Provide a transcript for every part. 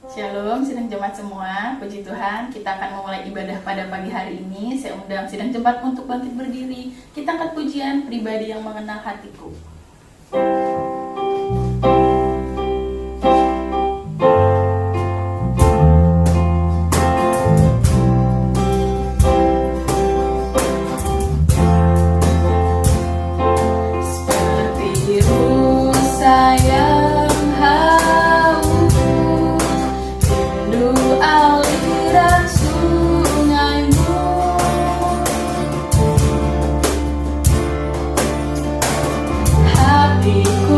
Shalom, sidang jemaat semua. Puji Tuhan, kita akan memulai ibadah pada pagi hari ini. Saya undang sidang jemaat untuk bangkit berdiri. Kita angkat pujian pribadi yang mengenal hatiku. Seperti rusa yang haus, rindu aliran sungaimu. Hatiku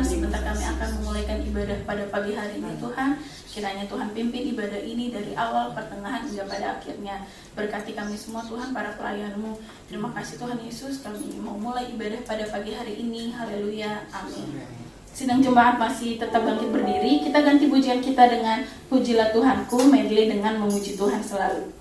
sebentar kami akan memulaikan ibadah pada pagi hari ini Tuhan. Kiranya Tuhan pimpin ibadah ini dari awal, pertengahan, hingga pada akhirnya. Berkati kami semua Tuhan, para pelayan-Mu. Terima kasih Tuhan Yesus, kami mau mulai ibadah pada pagi hari ini. Haleluya, amin. Sidang jemaat masih tetap bangkit berdiri. Kita ganti pujian kita dengan Pujilah Tuhanku, medley dengan Memuji Tuhan Selalu.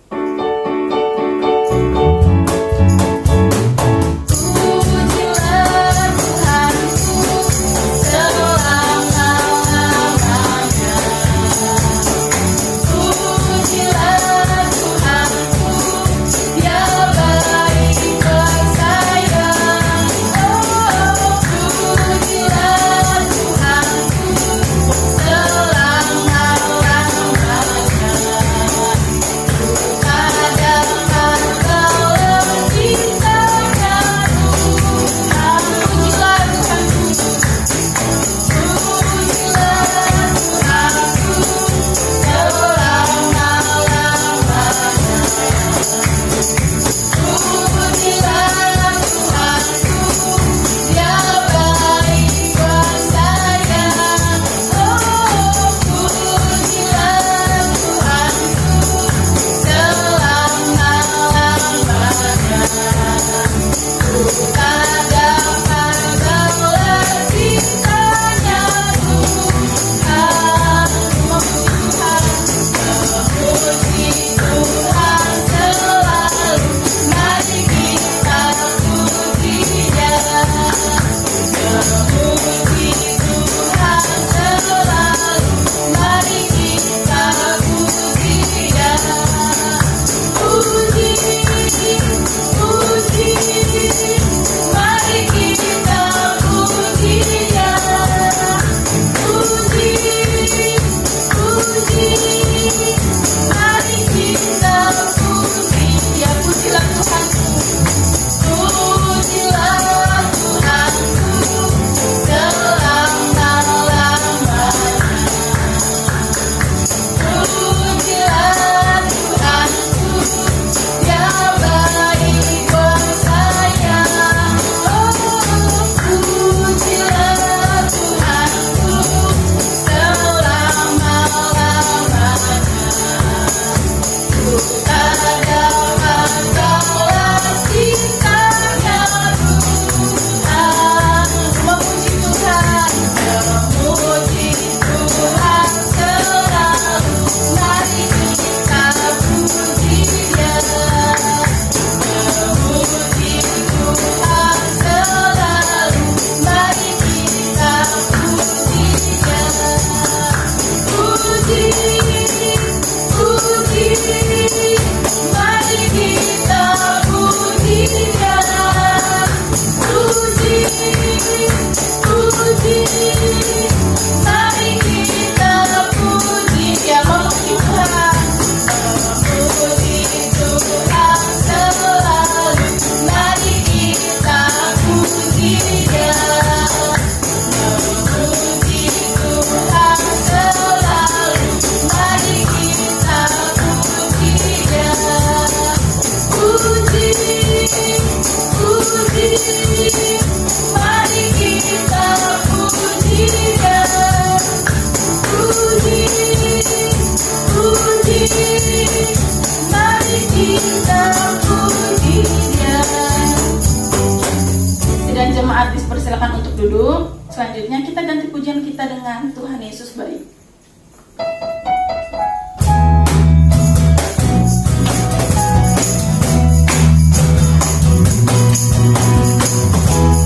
Silakan untuk duduk. Selanjutnya kita ganti pujian kita dengan Tuhan Yesus baik.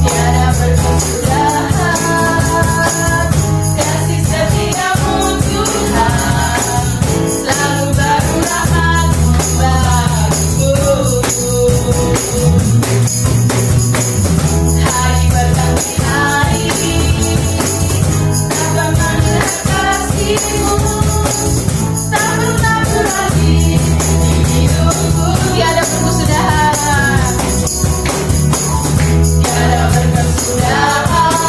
Tiada berkesudahan kasih setiamu Tuhan, selalu baru rahmat-Mu bagiku. Hari berganti hari, tak pernah kasih-Mu, tak pernah berakhir di hidupku. Tiada berkesudahan, tiada berkesudahan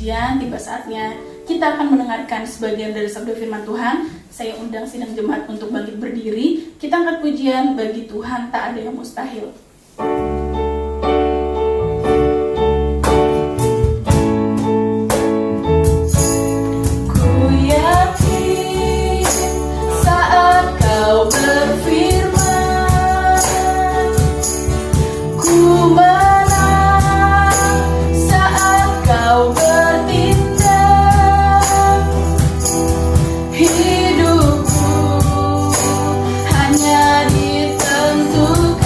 pujian, tiba saatnya kita akan mendengarkan sebagian dari sabda firman Tuhan. Saya undang sidang jemaat untuk bangkit berdiri. Kita angkat pujian, bagi Tuhan tak ada yang mustahil. Hanya ditentukan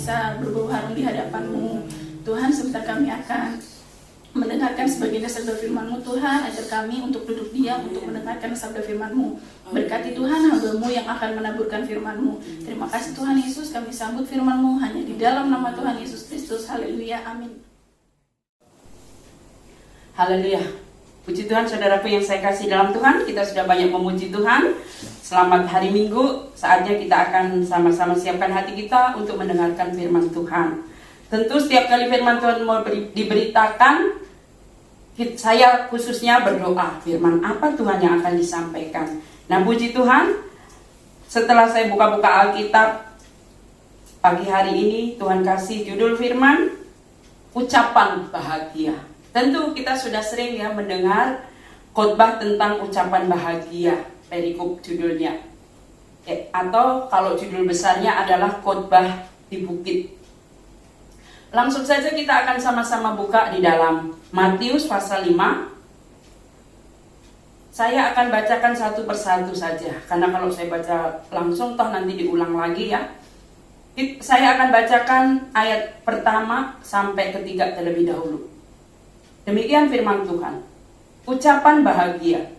bisa berbau harum di hadapan-Mu. Tuhan, sebentar kami akan mendengarkan sebagian sabda firman-Mu Tuhan, ajar kami untuk duduk diam untuk mendengarkan sabda firman-Mu. Berkati Tuhan hamba-Mu yang akan menaburkan firman-Mu. Terima kasih Tuhan Yesus, kami sambut firman-Mu hanya di dalam nama Tuhan Yesus Kristus. Haleluya, amin. Haleluya. Puji Tuhan, saudaraku yang saya kasih dalam Tuhan, kita sudah banyak memuji Tuhan. Selamat hari Minggu, saatnya kita akan sama-sama siapkan hati kita untuk mendengarkan firman Tuhan. Tentu setiap kali firman Tuhan mau diberitakan, saya khususnya berdoa, firman apa Tuhan yang akan disampaikan. Nah, puji Tuhan, setelah saya buka-buka Alkitab pagi hari ini, Tuhan kasih judul firman, ucapan bahagia. Tentu kita sudah sering ya mendengar khotbah tentang ucapan bahagia, perikop judulnya. Atau kalau judul besarnya adalah khotbah di bukit. Langsung saja kita akan sama-sama buka di dalam Matius pasal 5. Saya akan bacakan satu persatu saja, karena kalau saya baca langsung toh nanti diulang lagi ya. Saya akan bacakan ayat pertama sampai ketiga terlebih dahulu. Demikian firman Tuhan. Ucapan bahagia.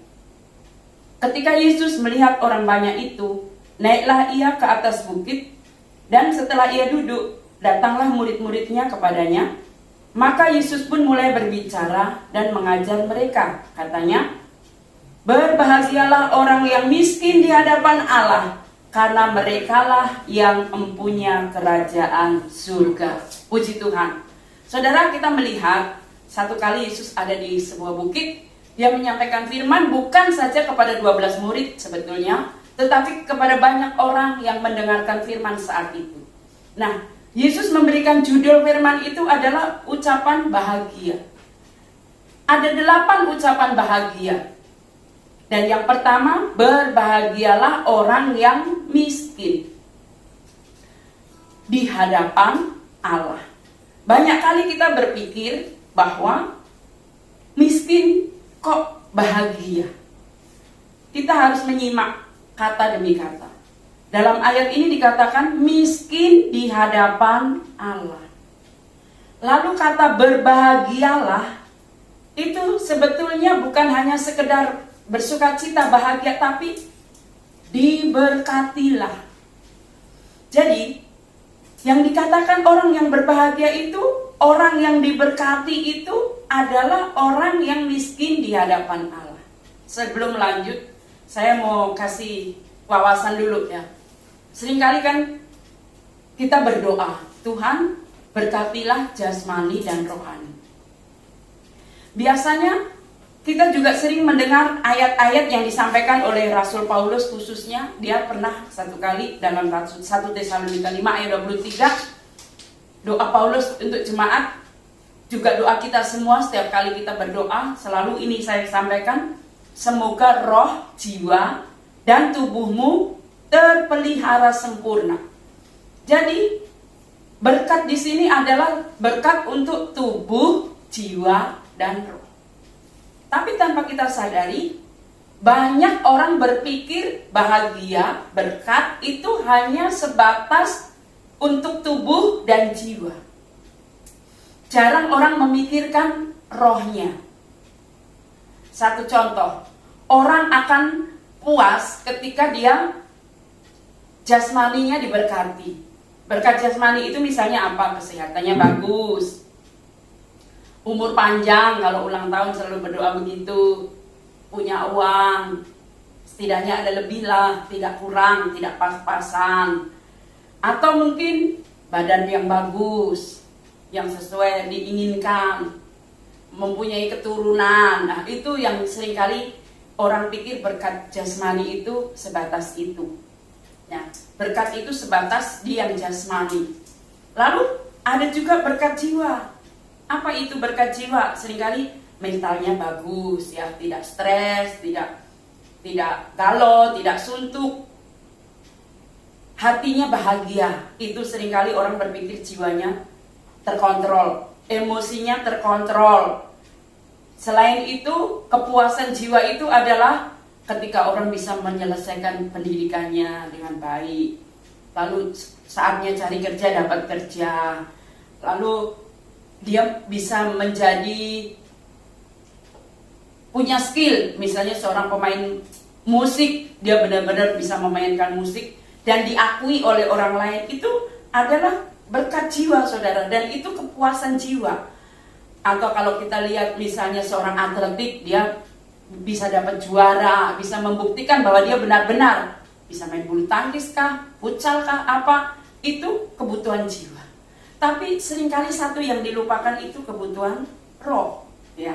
Ketika Yesus melihat orang banyak itu, naiklah ia ke atas bukit, dan setelah ia duduk, datanglah murid-muridnya kepadanya. Maka Yesus pun mulai berbicara dan mengajar mereka. Katanya, berbahagialah orang yang miskin di hadapan Allah, karena merekalah yang mempunyai kerajaan surga. Puji Tuhan. Saudara, kita melihat satu kali Yesus ada di sebuah bukit. Dia menyampaikan firman bukan saja kepada 12 murid sebetulnya, tetapi kepada banyak orang yang mendengarkan firman saat itu. Nah, Yesus memberikan judul firman itu adalah ucapan bahagia. Ada 8 ucapan bahagia. Dan yang pertama, berbahagialah orang yang miskin di hadapan Allah. Banyak kali kita berpikir bahwa miskin kok bahagia. Kita harus menyimak kata demi kata. Dalam ayat ini dikatakan miskin di hadapan Allah. Lalu kata berbahagialah itu sebetulnya bukan hanya sekedar bersukacita bahagia, tapi diberkatilah. Jadi yang dikatakan orang yang berbahagia itu, orang yang diberkati itu adalah orang yang miskin di hadapan Allah. Sebelum lanjut, saya mau kasih wawasan dulu ya. Seringkali kan kita berdoa, Tuhan berkatilah jasmani dan rohani. Biasanya kita juga sering mendengar ayat-ayat yang disampaikan oleh Rasul Paulus khususnya. Dia pernah satu kali dalam 1 Tesalonika 5 ayat 23, doa Paulus untuk jemaat, juga doa kita semua setiap kali kita berdoa, selalu ini saya sampaikan, semoga roh, jiwa, dan tubuhmu terpelihara sempurna. Jadi berkat di sini adalah berkat untuk tubuh, jiwa, dan roh. Tapi tanpa kita sadari, banyak orang berpikir bahagia, berkat itu hanya sebatas untuk tubuh dan jiwa. Jarang orang memikirkan rohnya. Satu contoh, orang akan puas ketika dia jasmaninya diberkati. Berkat jasmani itu misalnya apa? Kesehatannya bagus, umur panjang, kalau ulang tahun selalu berdoa begitu, punya uang, setidaknya ada lebih lah, tidak kurang, tidak pas-pasan. Atau mungkin badan yang bagus, yang sesuai diinginkan, mempunyai keturunan. Nah, itu yang seringkali orang pikir berkat jasmani itu sebatas itu. Nah, berkat itu sebatas di yang jasmani. Lalu ada juga berkat jiwa. Apa itu berkat jiwa? Seringkali mentalnya bagus ya, tidak stres, tidak galau, tidak suntuk. Hatinya bahagia. Itu seringkali orang berpikir jiwanya terkontrol, emosinya terkontrol. Selain itu, kepuasan jiwa itu adalah ketika orang bisa menyelesaikan pendidikannya dengan baik, lalu saatnya cari kerja dapat kerja, lalu dia bisa menjadi punya skill, misalnya seorang pemain musik, dia benar-benar bisa memainkan musik dan diakui oleh orang lain, itu adalah berkat jiwa saudara, dan itu kepuasan jiwa. Atau kalau kita lihat misalnya seorang atletik, dia bisa dapat juara, bisa membuktikan bahwa dia benar-benar bisa main bulu tangkis kah, futsal kah, apa, itu kebutuhan jiwa. Tapi seringkali satu yang dilupakan itu kebutuhan roh, ya.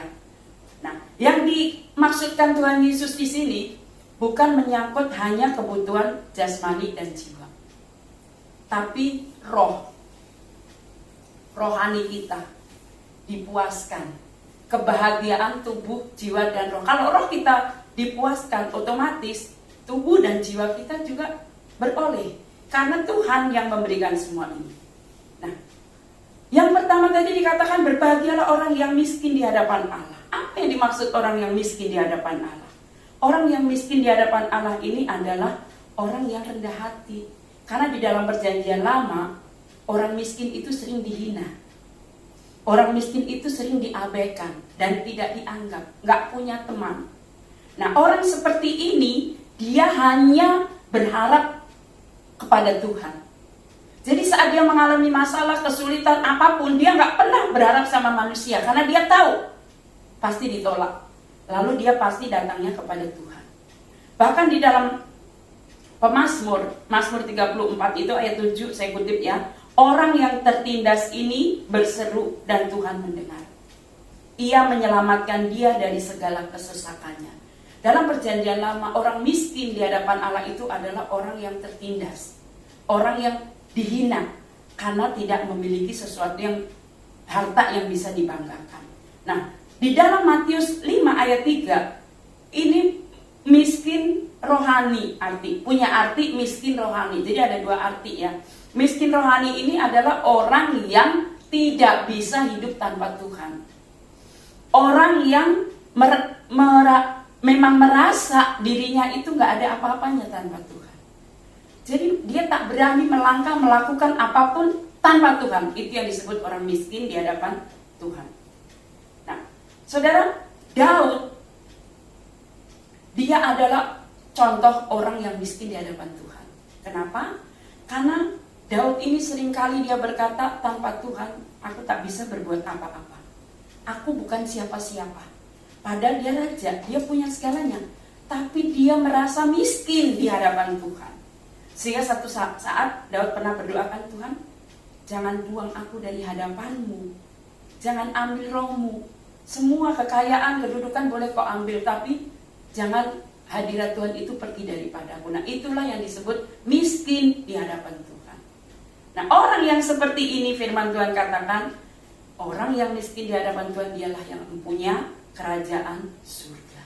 Nah, yang dimaksudkan Tuhan Yesus di sini bukan menyangkut hanya kebutuhan jasmani dan jiwa, tapi rohani kita dipuaskan, kebahagiaan tubuh, jiwa, dan roh. Kalau roh kita dipuaskan, otomatis tubuh dan jiwa kita juga beroleh, karena Tuhan yang memberikan semua ini. Nah, yang pertama tadi dikatakan berbahagialah orang yang miskin di hadapan Allah. Apa yang dimaksud orang yang miskin di hadapan Allah? Orang yang miskin di hadapan Allah ini adalah orang yang rendah hati. Karena di dalam perjanjian lama, orang miskin itu sering dihina. Orang miskin itu sering diabaikan dan tidak dianggap, nggak punya teman. Nah, orang seperti ini, dia hanya berharap kepada Tuhan. Jadi saat dia mengalami masalah, kesulitan apapun, dia nggak pernah berharap sama manusia. Karena dia tahu pasti ditolak. Lalu dia pasti datangnya kepada Tuhan. Bahkan di dalam Mazmur 34 itu ayat 7, saya kutip ya. Orang yang tertindas ini berseru dan Tuhan mendengar. Ia menyelamatkan dia dari segala kesesakannya. Dalam perjanjian lama, orang miskin di hadapan Allah itu adalah orang yang tertindas. Orang yang dihina karena tidak memiliki sesuatu yang harta yang bisa dibanggakan. Nah, di dalam Matius 5 ayat 3, ini miskin rohani, punya arti miskin rohani. Jadi ada dua arti ya. Miskin rohani ini adalah orang yang tidak bisa hidup tanpa Tuhan. Orang yang memang merasa dirinya itu nggak ada apa-apanya tanpa Tuhan. Jadi dia tak berani melangkah melakukan apapun tanpa Tuhan. Itu yang disebut orang miskin di hadapan Tuhan. Nah, saudara, Daud, dia adalah contoh orang yang miskin di hadapan Tuhan. Kenapa? Karena Daud ini seringkali dia berkata, tanpa Tuhan aku tak bisa berbuat apa-apa. Aku bukan siapa-siapa. Padahal dia raja, dia punya segalanya. Tapi dia merasa miskin di hadapan Tuhan. Sehingga satu saat Daud pernah berdoakan, Tuhan, jangan buang aku dari hadapanmu. Jangan ambil rohmu. Semua kekayaan, kedudukan boleh kau ambil, tapi jangan hadirat Tuhan itu pergi daripadaku. Nah, itulah yang disebut miskin di hadapan Tuhan. Nah, orang yang seperti ini firman Tuhan katakan, orang yang miskin di hadapan Tuhan dialah yang mempunyai kerajaan surga.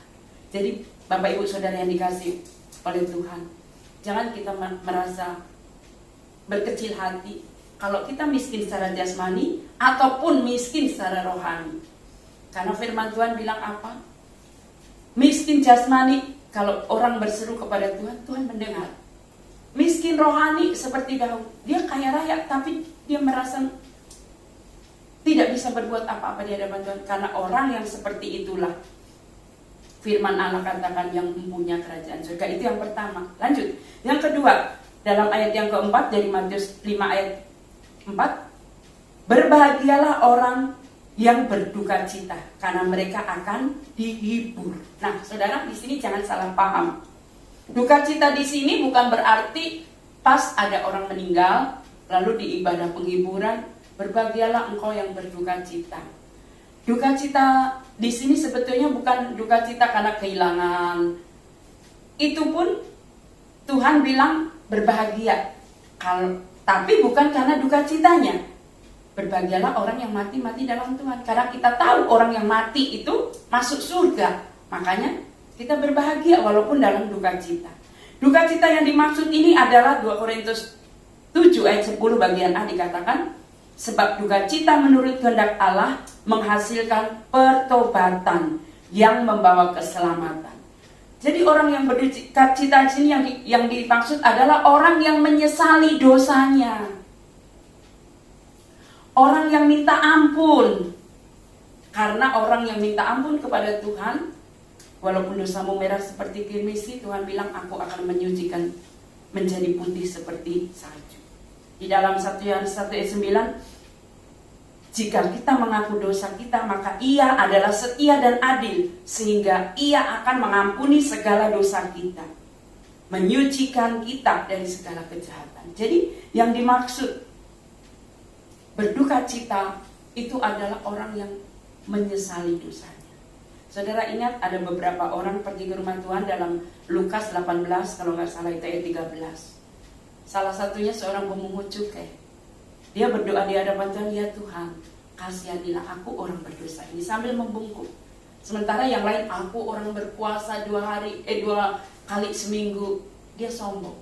Jadi Bapak Ibu Saudara yang dikasih oleh Tuhan, jangan kita merasa berkecil hati kalau kita miskin secara jasmani ataupun miskin secara rohani. Karena firman Tuhan bilang apa? Miskin jasmani, kalau orang berseru kepada Tuhan, Tuhan mendengar. Miskin rohani seperti Daud, dia kaya raya tapi dia merasa tidak bisa berbuat apa-apa di hadapan Tuhan. Karena orang yang seperti itulah firman Allah katakan yang mempunyai kerajaan surga. Itu yang pertama. Lanjut. Yang kedua, dalam ayat yang keempat dari Matius 5 ayat 4, berbahagialah orang yang berduka cita karena mereka akan dihibur. Nah, saudara, di sini jangan salah paham. Duka cita di sini bukan berarti pas ada orang meninggal lalu di ibadah penghiburan berbahagialah engkau yang berduka cita. Duka cita di sini sebetulnya bukan duka cita karena kehilangan. Itu pun Tuhan bilang berbahagia. Tapi bukan karena duka citanya. Berbahagialah orang yang mati dalam Tuhan. Karena kita tahu orang yang mati itu masuk surga. Makanya kita berbahagia walaupun dalam duka cita. Duka cita yang dimaksud ini adalah 2 Korintus 7 ayat 10 bagian A dikatakan, sebab duka cita menurut kehendak Allah menghasilkan pertobatan yang membawa keselamatan. Jadi orang yang berduka cita di sini yang dimaksud adalah orang yang menyesali dosanya. Orang yang minta ampun. Karena orang yang minta ampun kepada Tuhan, walaupun dosamu merah seperti kirmisi, Tuhan bilang aku akan menyucikan menjadi putih seperti salju. Di dalam 1 Yohanes 1 ayat 9, jika kita mengaku dosa kita, maka Ia adalah setia dan adil, sehingga Ia akan mengampuni segala dosa kita, menyucikan kita dari segala kejahatan. Jadi yang dimaksud berduka cita itu adalah orang yang menyesali dosanya. Saudara ingat ada beberapa orang pergi ke rumah Tuhan dalam Lukas 18, kalau nggak salah itu ayat 13. Salah satunya seorang pemungut cukai. Dia berdoa di hadapan Tuhan, ya Tuhan, kasihanilah aku orang berdosa ini, sambil membungkuk. Sementara yang lain, aku orang berpuasa 2 kali seminggu, dia sombong.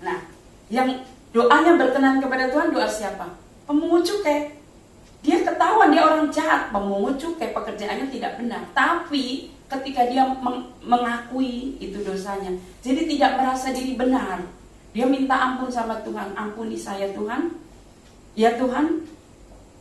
Nah, yang doanya berkenan kepada Tuhan, doa siapa? Pemungut cukai. Dia ketahuan dia orang jahat, pemungut cukai, pekerjaannya tidak benar. Tapi ketika dia mengakui itu dosanya, jadi tidak merasa diri benar. Dia minta ampun sama Tuhan, ampuni saya Tuhan. Ya Tuhan,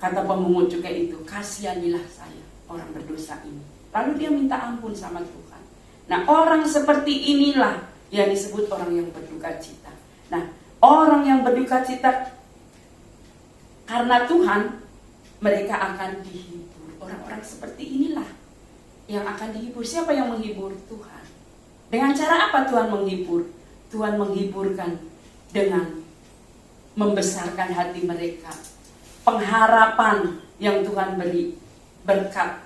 kata pemungut cukai itu, kasihanilah saya orang berdosa ini. Lalu dia minta ampun sama Tuhan. Nah, orang seperti inilah yang disebut orang yang berduka cita. Nah, orang yang berduka cita karena Tuhan, mereka akan dihibur. Orang-orang seperti inilah yang akan dihibur. Siapa yang menghibur? Tuhan. Dengan cara apa Tuhan menghibur? Tuhan menghiburkan dengan membesarkan hati mereka. Pengharapan yang Tuhan beri, berkat.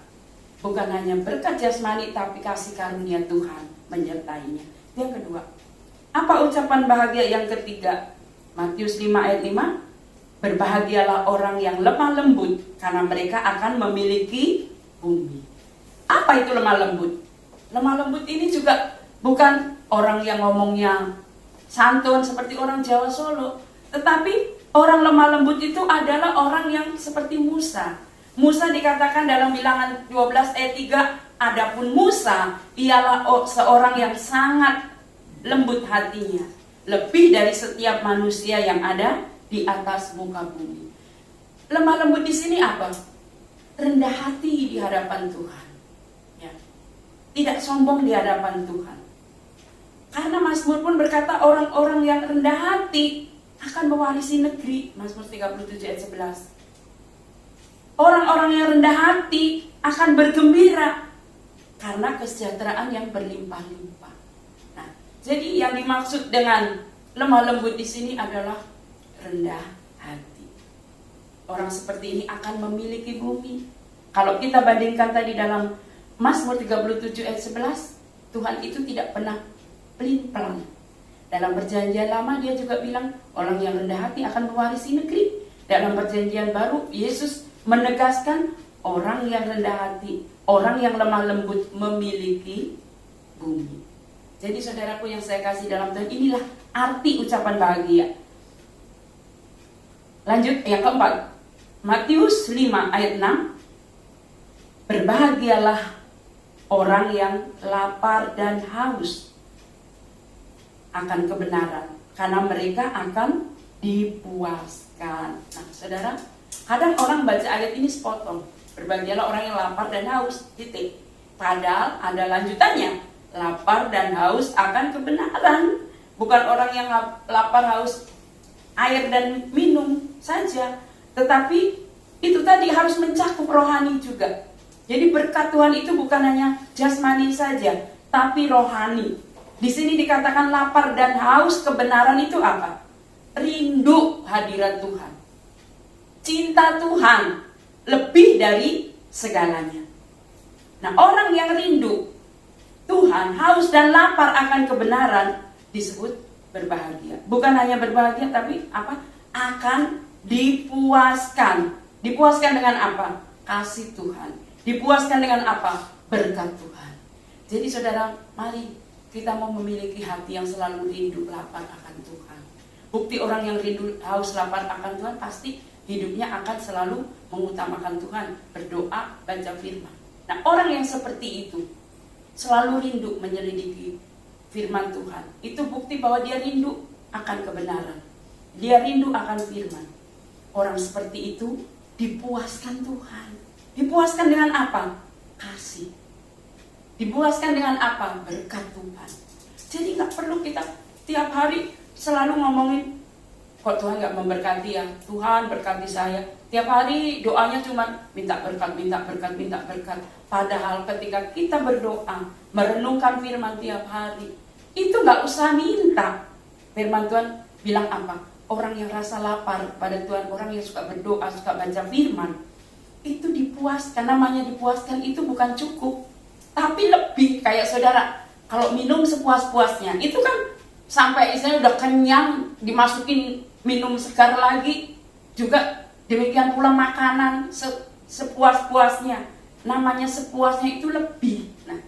Bukan hanya berkat jasmani, tapi kasih karunia Tuhan menyertainya. Yang kedua, apa ucapan bahagia yang ketiga? Matius 5 ayat 5, berbahagialah orang yang lemah lembut, karena mereka akan memiliki bumi. Apa itu lemah lembut? Lemah lembut ini juga bukan orang yang ngomongnya santun seperti orang Jawa Solo, tetapi orang lemah lembut itu adalah orang yang seperti Musa. Musa dikatakan dalam Bilangan 12 ayat 3, adapun Musa ialah seorang yang sangat lembut hatinya, lebih dari setiap manusia yang ada di atas muka bumi. Lemah lembut di sini apa? Rendah hati di hadapan Tuhan. Ya. Tidak sombong di hadapan Tuhan. Karena Mazmur pun berkata orang-orang yang rendah hati akan mewarisi negeri. Mazmur 37 ayat 11. Orang-orang yang rendah hati akan bergembira karena kesejahteraan yang berlimpah-limpah. Nah, jadi yang dimaksud dengan lemah lembut di sini adalah rendah hati. Orang seperti ini akan memiliki bumi. Kalau kita bandingkan tadi dalam Mazmur 37 ayat 11, Tuhan itu tidak pernah pelin-pelan. Dalam perjanjian lama dia juga bilang orang yang rendah hati akan mewarisi negeri. Dalam perjanjian baru Yesus menegaskan orang yang rendah hati, orang yang lemah lembut memiliki bumi. Jadi saudaraku yang saya kasih dalam Tuhan, inilah arti ucapan bahagia. Lanjut yang keempat, Matius 5 ayat 6, berbahagialah orang yang lapar dan haus akan kebenaran, karena mereka akan dipuaskan. Nah, saudara, kadang orang baca ayat ini sepotong, berbahagialah orang yang lapar dan haus, titik. Padahal ada lanjutannya, lapar dan haus akan kebenaran. Bukan orang yang lapar haus air dan minum saja, tetapi itu tadi harus mencakup rohani juga. Jadi berkat Tuhan itu bukan hanya jasmani saja, tapi rohani. Di sini dikatakan lapar dan haus kebenaran itu apa? Rindu hadirat Tuhan. Cinta Tuhan lebih dari segalanya. Nah, orang yang rindu Tuhan, haus dan lapar akan kebenaran disebut berbahagia. Bukan hanya berbahagia, tapi apa? Akan dipuaskan. Dipuaskan dengan apa? Kasih Tuhan. Dipuaskan dengan apa? Berkat Tuhan. Jadi saudara, mari kita mau memiliki hati yang selalu rindu lapar akan Tuhan. Bukti orang yang rindu haus lapar akan Tuhan, pasti hidupnya akan selalu mengutamakan Tuhan, berdoa, baca firman. Nah, orang yang seperti itu selalu rindu menyelidiki firman Tuhan. Itu bukti bahwa dia rindu akan kebenaran. Dia rindu akan firman. Orang seperti itu dipuaskan Tuhan. Dipuaskan dengan apa? Kasih. Dipuaskan dengan apa? Berkat Tuhan. Jadi gak perlu kita tiap hari selalu ngomongin, kok Tuhan gak memberkati ya? Tuhan berkati saya. Tiap hari doanya cuma minta berkat, minta berkat, minta berkat. Padahal ketika kita berdoa, merenungkan firman tiap hari, itu gak usah minta. Firman Tuhan bilang apa? Orang yang rasa lapar pada Tuhan, orang yang suka berdoa, suka baca firman, itu dipuaskan. Namanya dipuaskan itu bukan cukup, tapi lebih. Kayak saudara, kalau minum sepuas-puasnya, itu kan sampai istilahnya udah kenyang, dimasukin minum segar lagi. Juga demikian pula makanan sepuas-puasnya. Namanya sepuasnya itu lebih. Nah,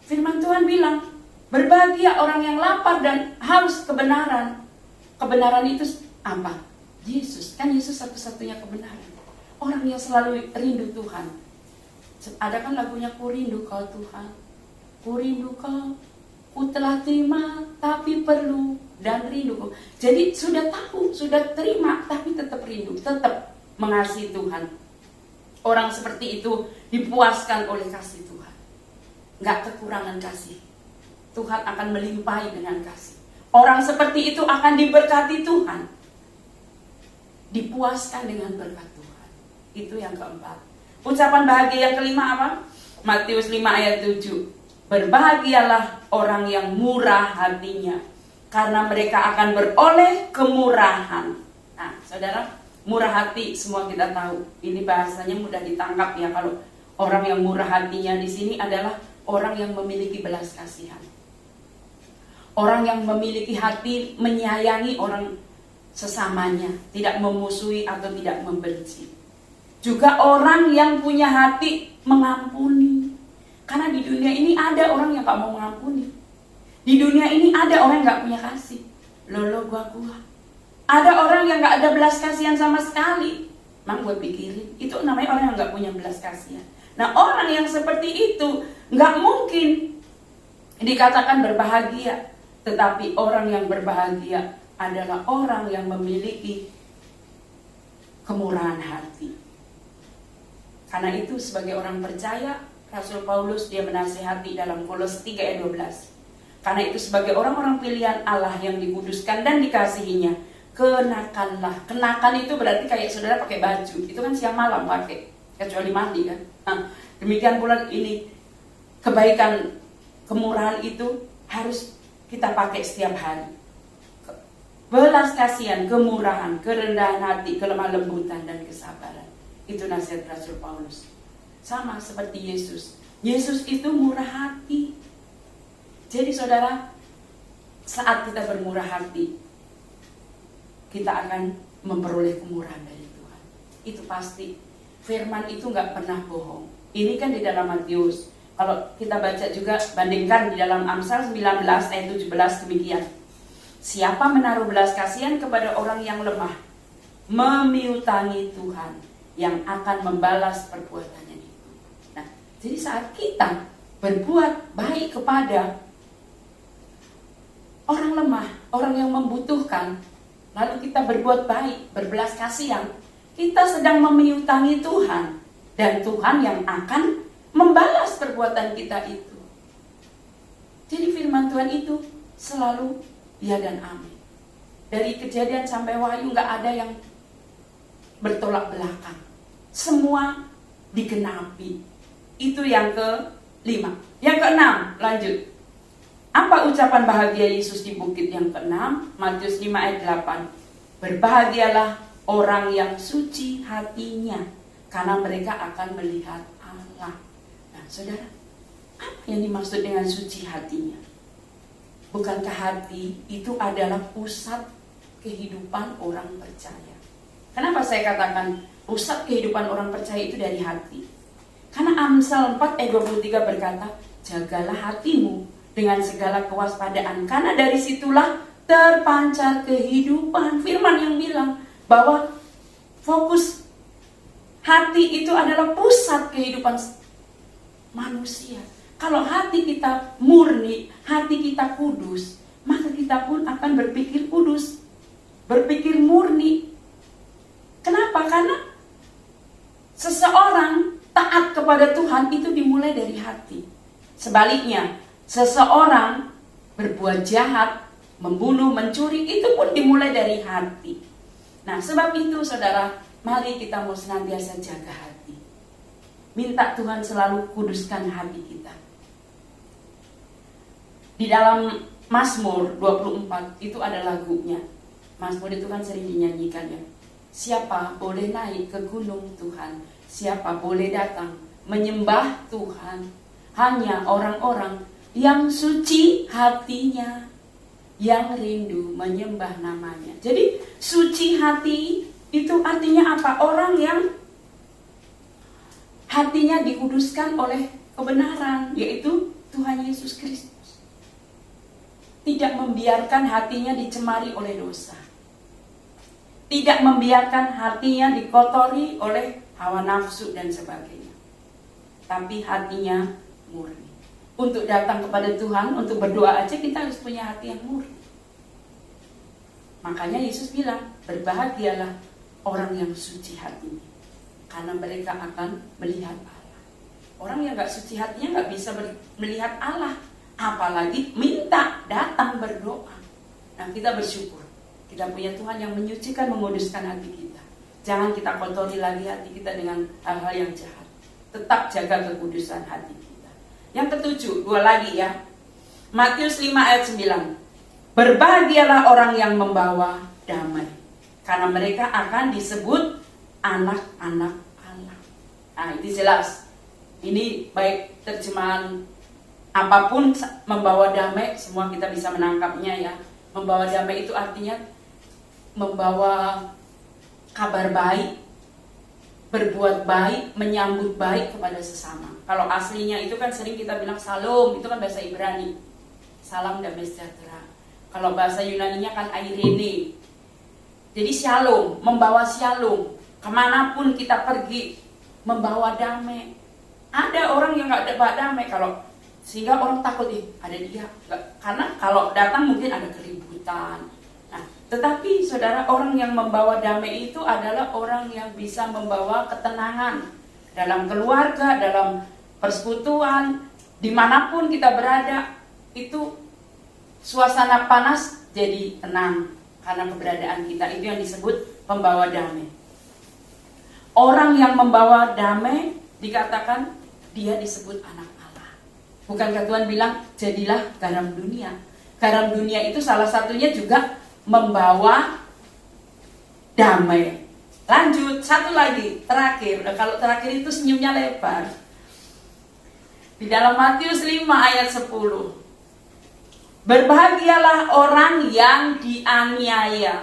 firman Tuhan bilang, berbahagia orang yang lapar dan haus kebenaran. Kebenaran itu apa? Yesus. Kan Yesus satu-satunya kebenaran. Orang yang selalu rindu Tuhan. Ada kan lagunya, ku rindu kau Tuhan, ku rindu kau, ku telah terima tapi perlu dan rindu kau. Jadi sudah tahu, sudah terima tapi tetap rindu, tetap mengasihi Tuhan. Orang seperti itu dipuaskan oleh kasih Tuhan. Gak kekurangan kasih. Tuhan akan melimpahi dengan kasih. Orang seperti itu akan diberkati Tuhan. Dipuaskan dengan berkat Tuhan. Itu yang keempat. Ucapan bahagia yang kelima apa? Matius 5 ayat 7. Berbahagialah orang yang murah hatinya, karena mereka akan beroleh kemurahan. Nah, saudara, murah hati semua kita tahu. Ini bahasanya mudah ditangkap ya. Kalau orang yang murah hatinya di sini adalah orang yang memiliki belas kasihan. Orang yang memiliki hati menyayangi orang sesamanya, tidak memusuhi atau tidak membenci. Juga orang yang punya hati mengampuni. Karena di dunia ini ada orang yang gak mau mengampuni. Di dunia ini ada orang yang gak punya kasih. Lolo gua. Ada orang yang gak ada belas kasihan sama sekali. Mang gue pikirin, itu namanya orang yang gak punya belas kasihan. Nah, orang yang seperti itu gak mungkin dikatakan berbahagia. Tetapi orang yang berbahagia adalah orang yang memiliki kemurahan hati. Karena itu sebagai orang percaya, Rasul Paulus dia menasihati dalam Kolose 3 ayat 12. Karena itu sebagai orang-orang pilihan Allah yang dikuduskan dan dikasihinya, kenakanlah. Kenakan itu berarti kayak saudara pakai baju. Itu kan siang malam pakai, kecuali mandi kan. Nah, demikian pula ini kebaikan, kemurahan itu harus kita pakai setiap hari. Belas kasihan, kemurahan, kerendahan hati, kelemah lembutan dan kesabaran. Itu nasihat Rasul Paulus. Sama seperti Yesus. Yesus itu murah hati. Jadi saudara, saat kita bermurah hati, kita akan memperoleh kemurahan dari Tuhan. Itu pasti. Firman itu gak pernah bohong. Ini kan di dalam Matius. Kalau kita baca juga, bandingkan di dalam Amsal 19 ayat 17 demikian. Siapa menaruh belas kasihan kepada orang yang lemah, memiutangi Tuhan yang akan membalas perbuatannya itu. Nah, jadi saat kita berbuat baik kepada orang lemah, orang yang membutuhkan, lalu kita berbuat baik, berbelas kasihan, kita sedang memiutangi Tuhan. Dan Tuhan yang akan membalas perbuatan kita itu. Jadi firman Tuhan itu selalu ya dan amin. Dari Kejadian sampai Wahyu gak ada yang bertolak belakang. Semua digenapi. Itu yang kelima. Yang keenam, lanjut. Apa ucapan bahagia Yesus di bukit yang keenam? Matius 5 ayat 8. Berbahagialah orang yang suci hatinya, karena mereka akan melihat Allah. Nah, saudara, apa yang dimaksud dengan suci hatinya? Bukankah hati itu adalah pusat kehidupan orang percaya? Kenapa saya katakan pusat kehidupan orang percaya itu dari hati? Karena Amsal 4 ayat 23 berkata, jagalah hatimu dengan segala kewaspadaan, karena dari situlah terpancar kehidupan. Firman yang bilang bahwa fokus hati itu adalah pusat kehidupan manusia. Kalau hati kita murni, hati kita kudus, maka kita pun akan berpikir kudus, berpikir murni. Kenapa? Karena seseorang taat kepada Tuhan itu dimulai dari hati. Sebaliknya, seseorang berbuat jahat, membunuh, mencuri, itu pun dimulai dari hati. Nah, sebab itu saudara, mari kita mau senantiasa jaga hati. Minta Tuhan selalu kuduskan hati kita. Di dalam Mazmur 24 itu ada lagunya. Mazmur itu kan sering dinyanyikan ya. Siapa boleh naik ke gunung Tuhan? Siapa boleh datang menyembah Tuhan? Hanya orang-orang yang suci hatinya, yang rindu menyembah namanya. Jadi suci hati itu artinya apa? Orang yang hatinya dikuduskan oleh kebenaran, yaitu Tuhan Yesus Kristus. Tidak membiarkan hatinya dicemari oleh dosa. Tidak membiarkan hatinya dikotori oleh hawa nafsu dan sebagainya. Tapi hatinya murni. Untuk datang kepada Tuhan, untuk berdoa aja kita harus punya hati yang murni. Makanya Yesus bilang, berbahagialah orang yang suci hatinya, karena mereka akan melihat Allah. Orang yang gak suci hatinya gak bisa melihat Allah, apalagi minta, datang berdoa. Nah, kita bersyukur kita punya Tuhan yang menyucikan, menguduskan hati kita. Jangan kita kotori lagi hati kita dengan hal-hal yang jahat. Tetap jaga kekudusan hati kita. Yang ketujuh, dua lagi ya. Matius 5 ayat 9. Berbahagialah orang yang membawa damai, karena mereka akan disebut anak-anak Allah. Nah, itu jelas. Ini baik terjemahan apapun, membawa damai, semua kita bisa menangkapnya ya. Membawa damai itu artinya membawa kabar baik, berbuat baik, menyambut baik kepada sesama. Kalau aslinya itu kan sering kita bilang salam, itu kan bahasa Ibrani. Salam damai sejahtera. Kalau bahasa Yunaninya kan airene. Jadi shalom, membawa shalom. Kemanapun kita pergi, membawa damai. Ada orang yang gak bawa damai, sehingga orang takut, ada dia. Karena kalau datang mungkin ada keributan. Nah, tetapi saudara, orang yang membawa damai itu adalah orang yang bisa membawa ketenangan dalam keluarga, dalam persekutuan, dimanapun kita berada. Itu suasana panas jadi tenang karena keberadaan kita. Itu yang disebut pembawa damai. Orang yang membawa damai dikatakan dia disebut anak Allah. Bukankah Tuhan bilang jadilah garam dunia? Garam dunia itu salah satunya juga membawa damai. Lanjut, satu lagi, terakhir. Kalau terakhir itu senyumnya lebar. Di dalam Matius 5 ayat 10. Berbahagialah orang yang dianiaya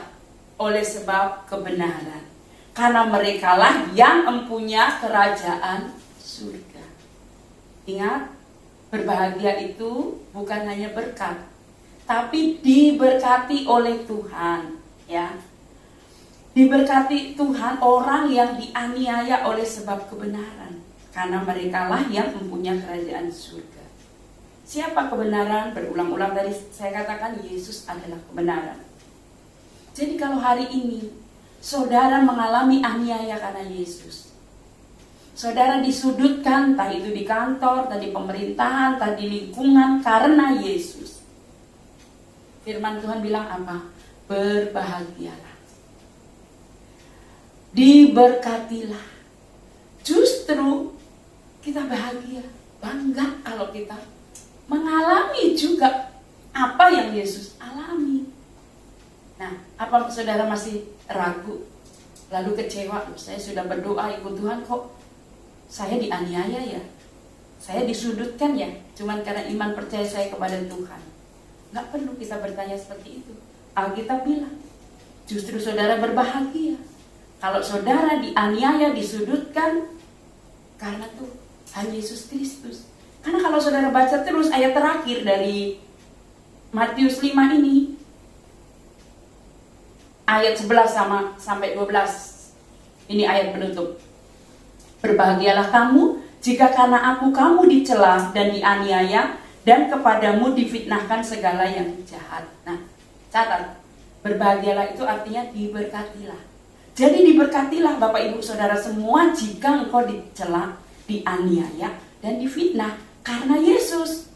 oleh sebab kebenaran, karena merekalah yang mempunyai kerajaan surga. Ingat, berbahagia itu bukan hanya berkat, tapi diberkati oleh Tuhan, ya. Diberkati Tuhan orang yang dianiaya oleh sebab kebenaran, karena merekalah yang mempunyai kerajaan surga. Siapa kebenaran? Berulang-ulang tadi saya katakan Yesus adalah kebenaran. Jadi kalau hari ini saudara mengalami aniaya karena Yesus, saudara disudutkan, entah itu di kantor, entah di pemerintahan, entah di lingkungan, karena Yesus, firman Tuhan bilang apa? Berbahagialah, diberkatilah. Justru kita bahagia, bangga kalau kita mengalami juga apa yang Yesus alami. Nah, apa saudara masih ragu, lalu kecewa? Saya sudah berdoa ikut Tuhan, kok saya dianiaya ya, saya disudutkan ya, cuman karena iman percaya saya kepada Tuhan. Gak perlu kita bertanya seperti itu. Alkitab bilang justru saudara berbahagia kalau saudara dianiaya, disudutkan karena Tuhan Yesus Kristus. Karena kalau saudara baca terus ayat terakhir dari Matius 5 ini, ayat 11 sampai 12, ini ayat penutup. Berbahagialah kamu jika karena aku kamu dicela dan dianiaya, dan kepadamu difitnahkan segala yang jahat. Nah, catat, berbahagialah itu artinya diberkatilah. Jadi diberkatilah Bapak Ibu Saudara semua jika engkau dicela, dianiaya, dan difitnah karena Yesus.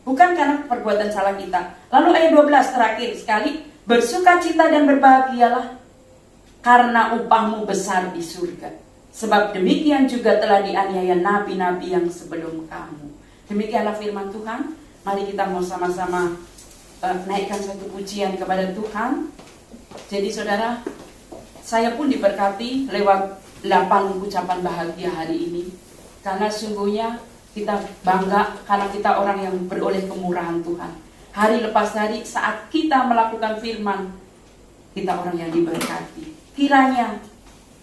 Bukan karena perbuatan salah kita. Lalu ayat 12 terakhir sekali, bersukacita dan berbahagialah karena upahmu besar di surga. Sebab demikian juga telah dianiaya nabi-nabi yang sebelum kamu. Demikianlah firman Tuhan. Mari kita mau sama-sama naikkan satu pujian kepada Tuhan. Jadi saudara, saya pun diberkati lewat 8 ucapan bahagia hari ini. Karena sungguhnya kita bangga karena kita orang yang beroleh kemurahan Tuhan. Hari lepas hari saat kita melakukan firman, kita orang yang diberkati. Kiranya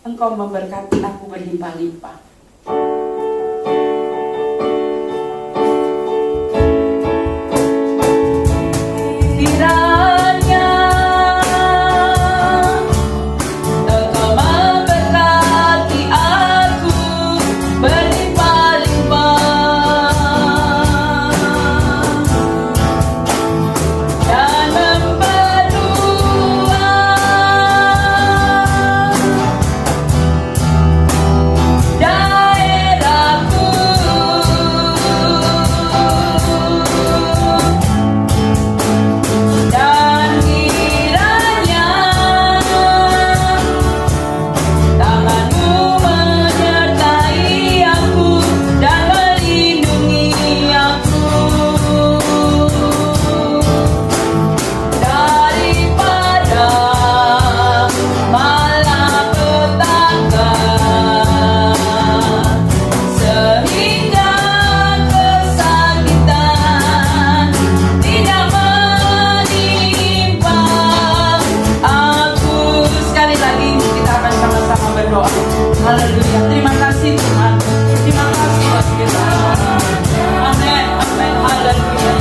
Engkau memberkati aku berlimpah-limpah. Kiranya Engkau memberkati aku berlimpah-limpah dan daerahku. Dan kiranya tanganmu menyertai aku dan melindungi aku daripada malapetaka, sehingga kesakitan tidak menimpa aku. Sekali lagi kita akan sama-sama berdoa. Haleluya. Terima kasih Tuhan. Terima kasih Tuhan. Amin. Amin. Haleluya.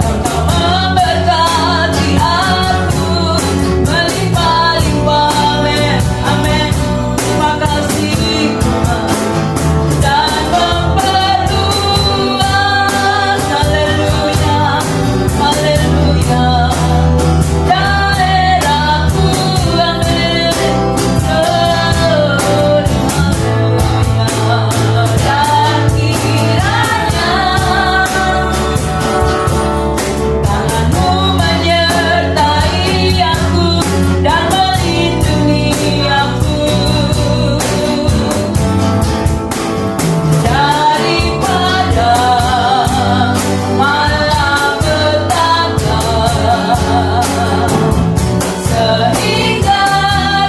Engkau memberkati aku berlimpah-limpah. Amin. Amin. Terima kasih Tuhan. Dan memperluas. Haleluya. Haleluya. Daerahku. Amin. Dan kiranya tanganmu menyertai aku dan melindungi aku daripada malapetaka, sehingga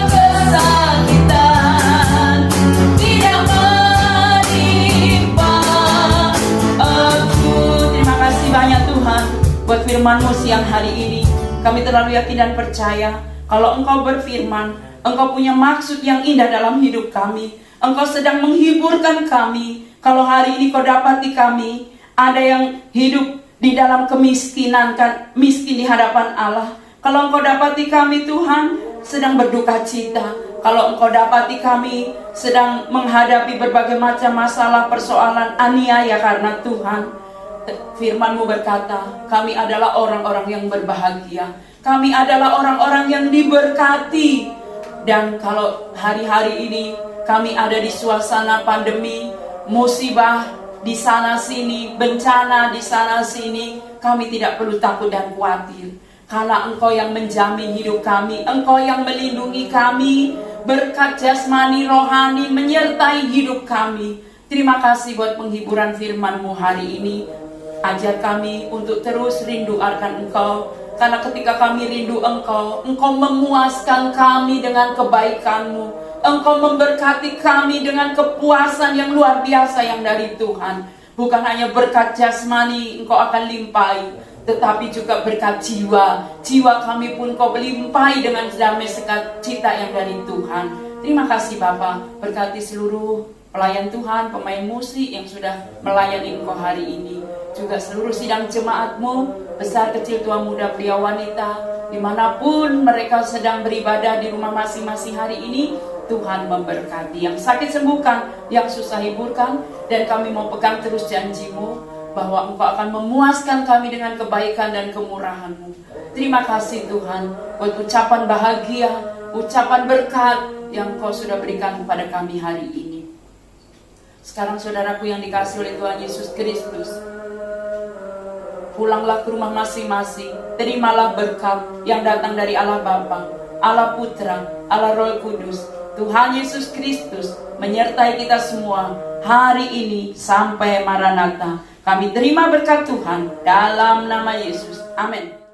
kesakitan tidak menimpa aku. Terima kasih banyak Tuhan buat firman-Mu siang hari ini. Kami terlalu yakin dan percaya kalau Engkau berfirman, Engkau punya maksud yang indah dalam hidup kami. Engkau sedang menghiburkan kami. Kalau hari ini Kau dapati kami ada yang hidup di dalam kemiskinan, kan miskin di hadapan Allah. Kalau Engkau dapati kami Tuhan sedang berduka cita, kalau Engkau dapati kami sedang menghadapi berbagai macam masalah, persoalan, aniaya karena Tuhan, firman-Mu berkata, kami adalah orang-orang yang berbahagia. Kami adalah orang-orang yang diberkati. Dan kalau hari-hari ini kami ada di suasana pandemi, musibah di sana sini, bencana di sana sini, kami tidak perlu takut dan khawatir. Karena Engkau yang menjamin hidup kami, Engkau yang melindungi kami, berkat jasmani rohani menyertai hidup kami. Terima kasih buat penghiburan firman-Mu hari ini. Ajar kami untuk terus rindu akan Engkau. Karena ketika kami rindu Engkau, Engkau memuaskan kami dengan kebaikan-Mu. Engkau memberkati kami dengan kepuasan yang luar biasa yang dari Tuhan. Bukan hanya berkat jasmani Engkau akan limpahi, tetapi juga berkat jiwa. Jiwa kami pun Kau limpahi dengan damai sukacita yang dari Tuhan. Terima kasih Bapa, berkati seluruh pelayan Tuhan, pemain musik yang sudah melayani Engkau hari ini. Juga seluruh sidang jemaat-Mu, besar kecil tua muda pria wanita, dimanapun mereka sedang beribadah di rumah masing-masing hari ini. Tuhan memberkati. Yang sakit sembuhkan, yang susah hiburkan. Dan kami mau pegang terus janji-Mu bahwa Engkau akan memuaskan kami dengan kebaikan dan kemurahan-Mu. Terima kasih Tuhan buat ucapan bahagia, ucapan berkat yang Engkau sudah berikan kepada kami hari ini. Sekarang saudaraku yang dikasihi oleh Tuhan Yesus Kristus, pulanglah ke rumah masing-masing. Terimalah berkat yang datang dari Allah Bapa, Allah Putra, Allah Roh Kudus. Tuhan Yesus Kristus menyertai kita semua hari ini sampai Maranatha. Kami terima berkat Tuhan dalam nama Yesus. Amin.